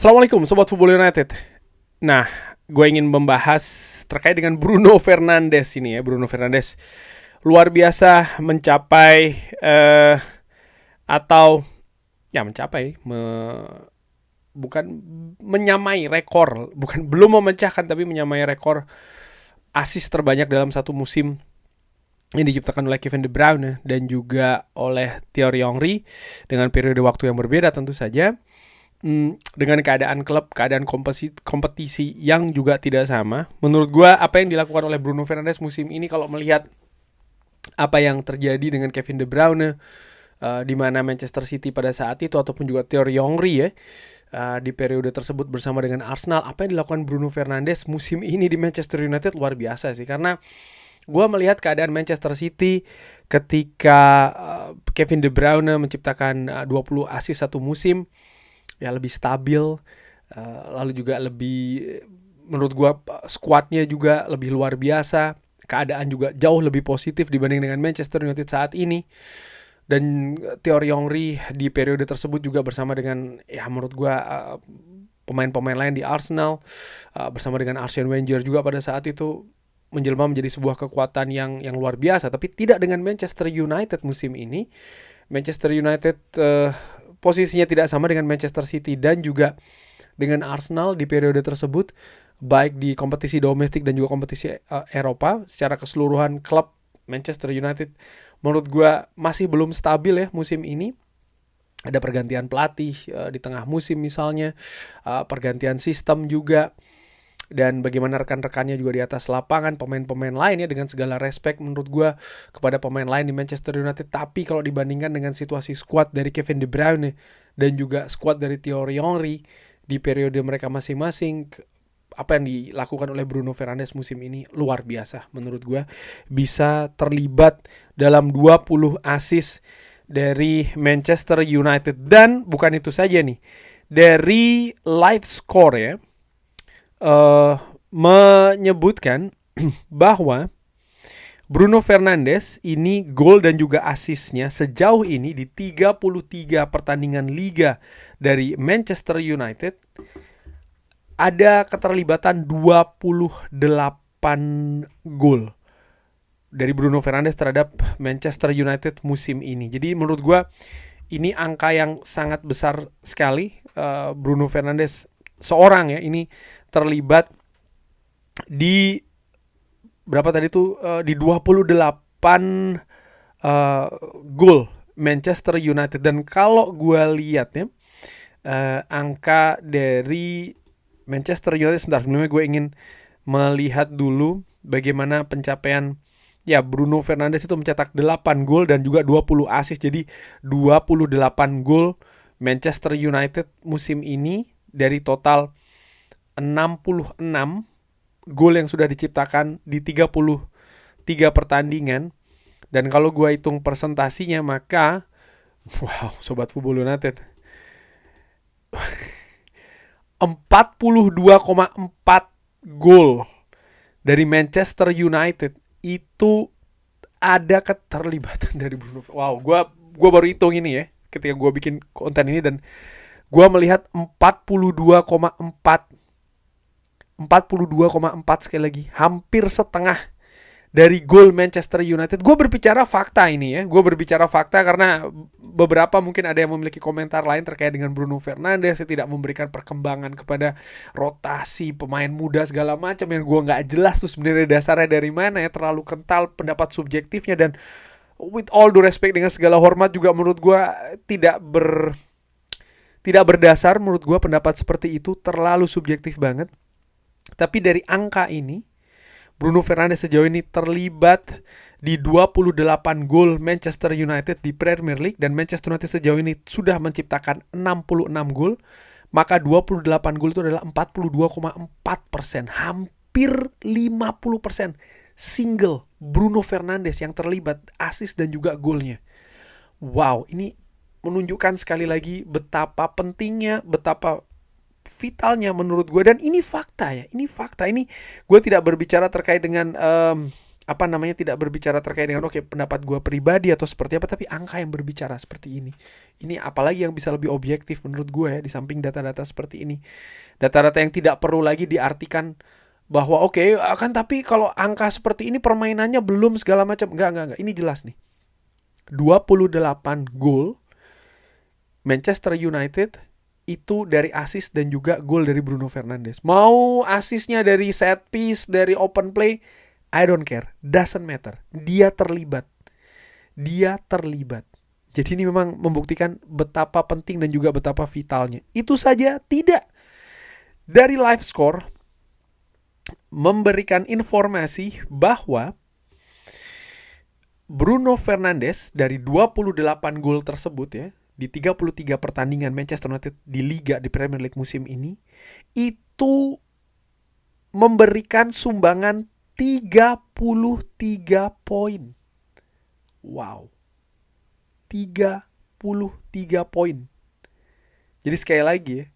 Assalamualaikum Sobat Football United. Nah, gue ingin membahas terkait dengan Bruno Fernandes ini ya. Bruno Fernandes luar biasa mencapai atau ya mencapai bukan menyamai rekor, bukan belum memecahkan tapi menyamai rekor assist terbanyak dalam satu musim yang diciptakan oleh Kevin De Bruyne dan juga oleh Thierry Henry dengan periode waktu yang berbeda tentu saja. Dengan keadaan klub, keadaan kompetisi yang juga tidak sama. Menurut gue apa yang dilakukan oleh Bruno Fernandes musim ini, kalau melihat apa yang terjadi dengan Kevin De Bruyne di mana Manchester City pada saat itu, ataupun juga Thierry Henry ya di periode tersebut bersama dengan Arsenal, apa yang dilakukan Bruno Fernandes musim ini di Manchester United luar biasa sih. Karena gue melihat keadaan Manchester City ketika Kevin De Bruyne menciptakan 20 assist satu musim, ya lebih stabil, lalu juga lebih, menurut gue skuadnya juga lebih luar biasa, keadaan juga jauh lebih positif dibanding dengan Manchester United saat ini. Dan Thierry Henry di periode tersebut juga bersama dengan, ya menurut gue pemain-pemain lain di Arsenal, bersama dengan Arsene Wenger juga pada saat itu menjelma menjadi sebuah kekuatan yang luar biasa. Tapi tidak dengan Manchester United musim ini. Manchester United posisinya tidak sama dengan Manchester City dan juga dengan Arsenal di periode tersebut, baik di kompetisi domestik dan juga kompetisi Eropa. Secara keseluruhan klub Manchester United menurut gue masih belum stabil ya musim ini. Ada pergantian pelatih di tengah musim misalnya, pergantian sistem juga, dan bagaimana rekan-rekannya juga di atas lapangan, pemain-pemain lain ya, dengan segala respect menurut gue kepada pemain lain di Manchester United. Tapi kalau dibandingkan dengan situasi skuad dari Kevin De Bruyne dan juga skuad dari Thierry Henry di periode mereka masing-masing, apa yang dilakukan oleh Bruno Fernandes musim ini luar biasa menurut gue. Bisa terlibat dalam 20 assist dari Manchester United. Dan bukan itu saja nih, dari live score ya, menyebutkan bahwa Bruno Fernandes ini gol dan juga asisnya sejauh ini di 33 pertandingan liga dari Manchester United ada keterlibatan 28 gol dari Bruno Fernandes terhadap Manchester United musim ini. Jadi menurut gue ini angka yang sangat besar sekali. Bruno Fernandes seorang ya ini terlibat di berapa tadi tuh, di 28 gol Manchester United. Dan kalau gue lihat ya angka dari Manchester United, sebentar, sebelumnya gue ingin melihat dulu bagaimana pencapaian ya Bruno Fernandes itu mencetak 8 gol dan juga 20 assist. Jadi 28 gol Manchester United musim ini dari total 66 gol yang sudah diciptakan di 33 pertandingan. Dan kalau gue hitung persentasinya, maka wow, Sobat Football United, 42,4 gol dari Manchester United itu ada keterlibatan dari Bruno. Wow, gue baru hitung ini ya ketika gue bikin konten ini, dan gue melihat 42,4 sekali lagi, hampir setengah dari gol Manchester United. Gue berbicara fakta ini ya. Gue berbicara fakta karena beberapa mungkin ada yang memiliki komentar lain terkait dengan Bruno Fernandes yang tidak memberikan perkembangan kepada rotasi pemain muda segala macam, yang gue nggak jelas tuh sebenarnya dasarnya dari mana ya. Terlalu kental pendapat subjektifnya, dan with all due respect, dengan segala hormat juga, menurut gue tidak berdasar. Menurut gue pendapat seperti itu terlalu subjektif banget. Tapi dari angka ini, Bruno Fernandes sejauh ini terlibat di 28 gol Manchester United di Premier League, dan Manchester United sejauh ini sudah menciptakan 66 gol. Maka 28 gol itu adalah 42,4%, hampir 50% single Bruno Fernandes yang terlibat assist dan juga golnya. Wow, ini menunjukkan sekali lagi betapa pentingnya, betapa vitalnya menurut gue. Dan ini fakta ya, ini fakta. Ini gue tidak berbicara terkait dengan tidak berbicara terkait dengan pendapat gue pribadi atau seperti apa, tapi angka yang berbicara seperti ini. Ini apalagi yang bisa lebih objektif menurut gue ya, di samping data-data seperti ini. Data-data yang tidak perlu lagi diartikan bahwa kan tapi kalau angka seperti ini permainannya belum segala macam. Enggak. Ini jelas nih. 28 gol Manchester United itu dari assist dan juga gol dari Bruno Fernandes. Mau assistnya dari set piece, dari open play, I don't care, doesn't matter. Dia terlibat. Jadi ini memang membuktikan betapa penting dan juga betapa vitalnya. Itu saja tidak. Dari live score memberikan informasi bahwa Bruno Fernandes dari 28 gol tersebut ya, di 33 pertandingan Manchester United di Liga di Premier League musim ini, itu memberikan sumbangan 33 poin. Wow. 33 poin. Jadi sekali lagi ya,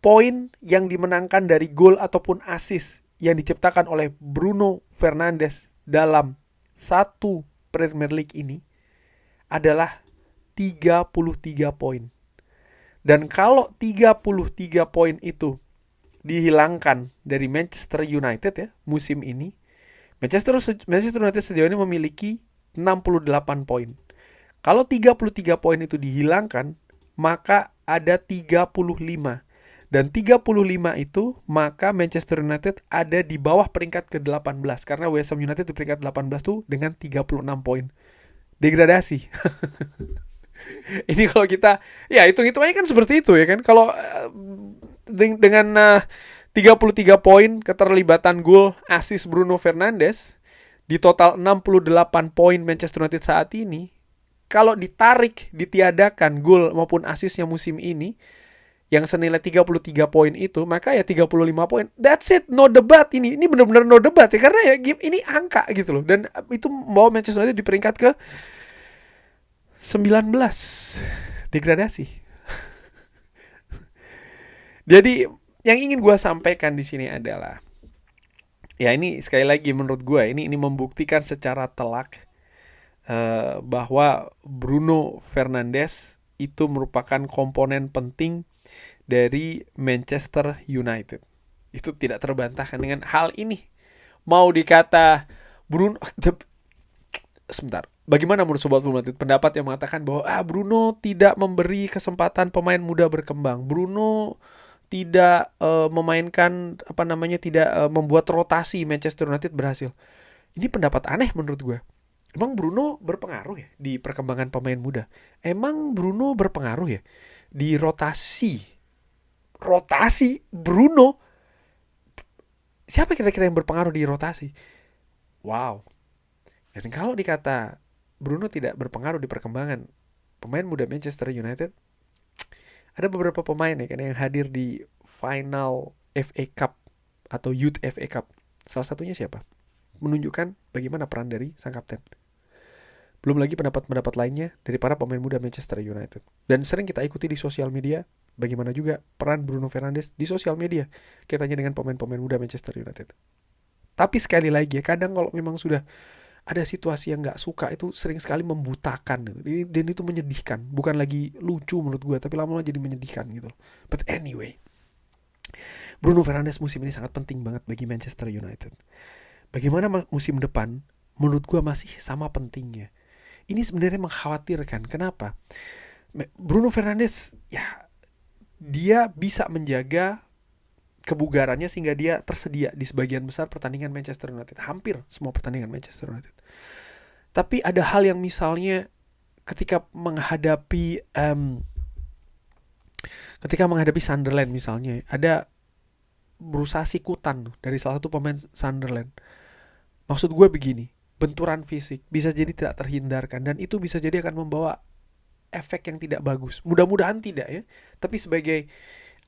poin yang dimenangkan dari gol ataupun assist yang diciptakan oleh Bruno Fernandes dalam satu Premier League ini adalah 33 poin. Dan kalau 33 poin itu dihilangkan dari Manchester United ya musim ini, Manchester United sejauh ini memiliki 68 poin. Kalau 33 poin itu dihilangkan, maka ada 35. Dan 35 itu, maka Manchester United ada di bawah peringkat ke-18. Karena West Ham United di peringkat 18 tuh dengan 36 poin. Degradasi. Ini kalau kita, ya hitung-hitungannya kan seperti itu ya kan. Kalau dengan 33 poin keterlibatan gol assist Bruno Fernandes di total 68 poin Manchester United saat ini, kalau ditiadakan gol maupun assistnya musim ini yang senilai 33 poin itu, maka ya 35 poin. That's it, no debat ini. Ini benar-benar no debat ya, karena ya ini angka gitu loh. Dan itu membawa Manchester United di peringkat ke 19, degradasi. Jadi yang ingin gue sampaikan di sini adalah, ya ini sekali lagi menurut gue ini membuktikan secara telak bahwa Bruno Fernandes itu merupakan komponen penting dari Manchester United. Itu tidak terbantahkan dengan hal ini. Mau dikata Bruno, sebentar. Bagaimana menurut Sobat Full United pendapat yang mengatakan bahwa Bruno tidak memberi kesempatan pemain muda berkembang. Bruno tidak memainkan tidak membuat rotasi Manchester United berhasil. Ini pendapat aneh menurut gue. Emang Bruno berpengaruh ya di perkembangan pemain muda? Emang Bruno berpengaruh ya di rotasi Bruno? Siapa kira-kira yang berpengaruh di rotasi? Wow. Dan kalau dikata Bruno tidak berpengaruh di perkembangan pemain muda Manchester United, ada beberapa pemain ya kan yang hadir di final FA Cup atau Youth FA Cup. Salah satunya siapa? Menunjukkan bagaimana peran dari sang kapten. Belum lagi pendapat-pendapat lainnya dari para pemain muda Manchester United. Dan sering kita ikuti di sosial media bagaimana juga peran Bruno Fernandes di sosial media kaitannya dengan pemain-pemain muda Manchester United. Tapi sekali lagi ya, kadang kalau memang sudah ada situasi yang gak suka, itu sering sekali membutakan gitu. Dan itu menyedihkan. Bukan lagi lucu menurut gue, tapi lama-lama jadi menyedihkan gitu. But anyway, Bruno Fernandes musim ini sangat penting banget bagi Manchester United. Bagaimana musim depan, menurut gue masih sama pentingnya. Ini sebenarnya mengkhawatirkan. Kenapa? Bruno Fernandes, ya dia bisa menjaga kebugarannya sehingga dia tersedia di sebagian besar pertandingan Manchester United. Hampir semua pertandingan Manchester United. Tapi ada hal yang misalnya ketika menghadapi Sunderland misalnya, ada berusaha sikutan dari salah satu pemain Sunderland. Maksud gue begini, benturan fisik bisa jadi tidak terhindarkan dan itu bisa jadi akan membawa efek yang tidak bagus. Mudah-mudahan tidak ya. Tapi sebagai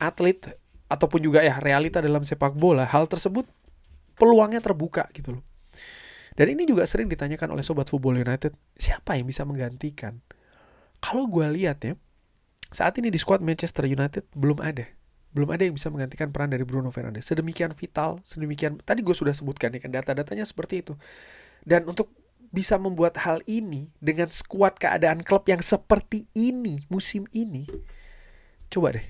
atlet ataupun juga ya realita dalam sepak bola, hal tersebut peluangnya terbuka gitu loh. Dan ini juga sering ditanyakan oleh Sobat Football United, siapa yang bisa menggantikan? Kalau gue lihat ya, saat ini di skuad Manchester United belum ada. Belum ada yang bisa menggantikan peran dari Bruno Fernandes. Sedemikian vital, sedemikian, tadi gue sudah sebutkan ya kan, data-datanya seperti itu. Dan untuk bisa membuat hal ini dengan skuad keadaan klub yang seperti ini musim ini, coba deh,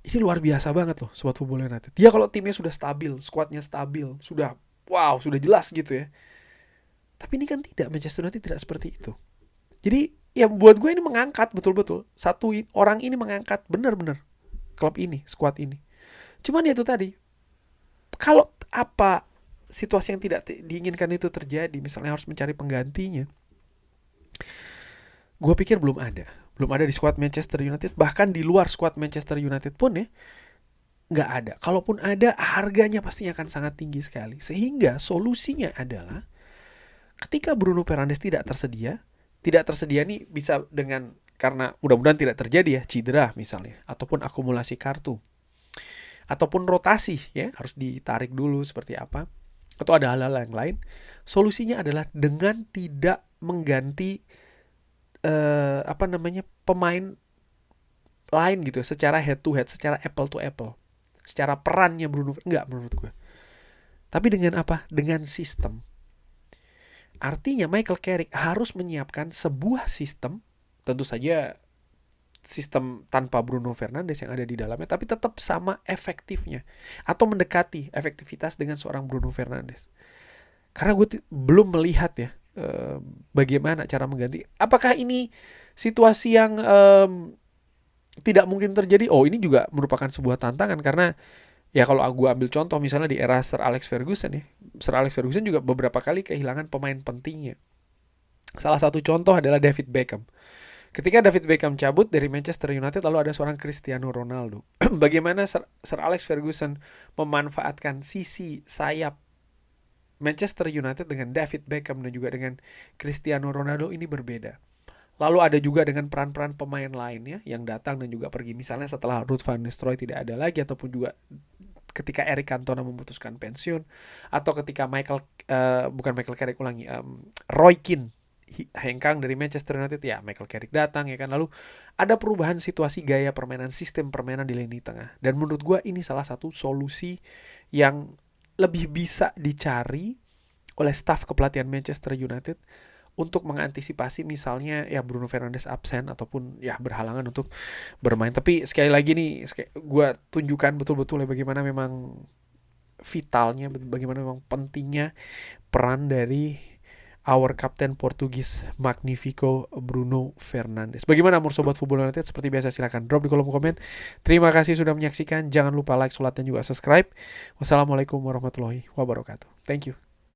ini luar biasa banget loh Sobat Football United. Ya kalau timnya sudah stabil, skuadnya stabil, sudah wow, sudah jelas gitu ya. Tapi ini kan tidak, Manchester United tidak seperti itu. Jadi ya buat gue ini mengangkat betul-betul. Satu orang ini mengangkat benar-benar klub ini, skuad ini. Cuman ya itu tadi, kalau apa situasi yang tidak diinginkan itu terjadi, misalnya harus mencari penggantinya, gue pikir belum ada di skuad Manchester United, bahkan di luar skuad Manchester United pun ya nggak ada. Kalaupun ada, harganya pastinya akan sangat tinggi sekali. Sehingga solusinya adalah ketika Bruno Fernandes tidak tersedia nih bisa dengan, karena mudah-mudahan tidak terjadi ya, cedera misalnya, ataupun akumulasi kartu, ataupun rotasi ya, harus ditarik dulu seperti apa, atau ada hal-hal yang lain. Solusinya adalah dengan tidak mengganti pemain lain gitu secara head to head, secara apple to apple, secara perannya Bruno, enggak menurut gue. Tapi dengan apa? Dengan sistem. Artinya Michael Carrick harus menyiapkan sebuah sistem, tentu saja sistem tanpa Bruno Fernandes yang ada di dalamnya, tapi tetap sama efektifnya atau mendekati efektivitas dengan seorang Bruno Fernandes. Karena gue belum melihat ya bagaimana cara mengganti. Apakah ini situasi yang tidak mungkin terjadi? Oh, ini juga merupakan sebuah tantangan, karena ya kalau gue ambil contoh misalnya di era Sir Alex Ferguson ya, Sir Alex Ferguson juga beberapa kali kehilangan pemain pentingnya. Salah satu contoh adalah David Beckham. Ketika David Beckham cabut dari Manchester United, lalu ada seorang Cristiano Ronaldo. Bagaimana Sir Alex Ferguson memanfaatkan sisi sayap Manchester United dengan David Beckham dan juga dengan Cristiano Ronaldo ini berbeda. Lalu ada juga dengan peran-peran pemain lainnya yang datang dan juga pergi. Misalnya setelah Ruud van Nistelrooy tidak ada lagi, ataupun juga ketika Eric Cantona memutuskan pensiun, atau ketika Roy Keane hengkang dari Manchester United, ya Michael Carrick datang ya kan. Lalu ada perubahan situasi gaya permainan, sistem permainan di lini tengah. Dan menurut gue ini salah satu solusi yang lebih bisa dicari oleh staf kepelatihan Manchester United untuk mengantisipasi misalnya ya Bruno Fernandes absen ataupun ya berhalangan untuk bermain. Tapi sekali lagi nih, gue tunjukkan betul-betul ya bagaimana memang vitalnya, bagaimana memang pentingnya peran dari our Captain Portugis Magnifico Bruno Fernandes. Bagaimana menurut Sobat Football United? Seperti biasa silahkan drop di kolom komen. Terima kasih sudah menyaksikan. Jangan lupa like, sholat, dan juga subscribe. Wassalamualaikum warahmatullahi wabarakatuh. Thank you.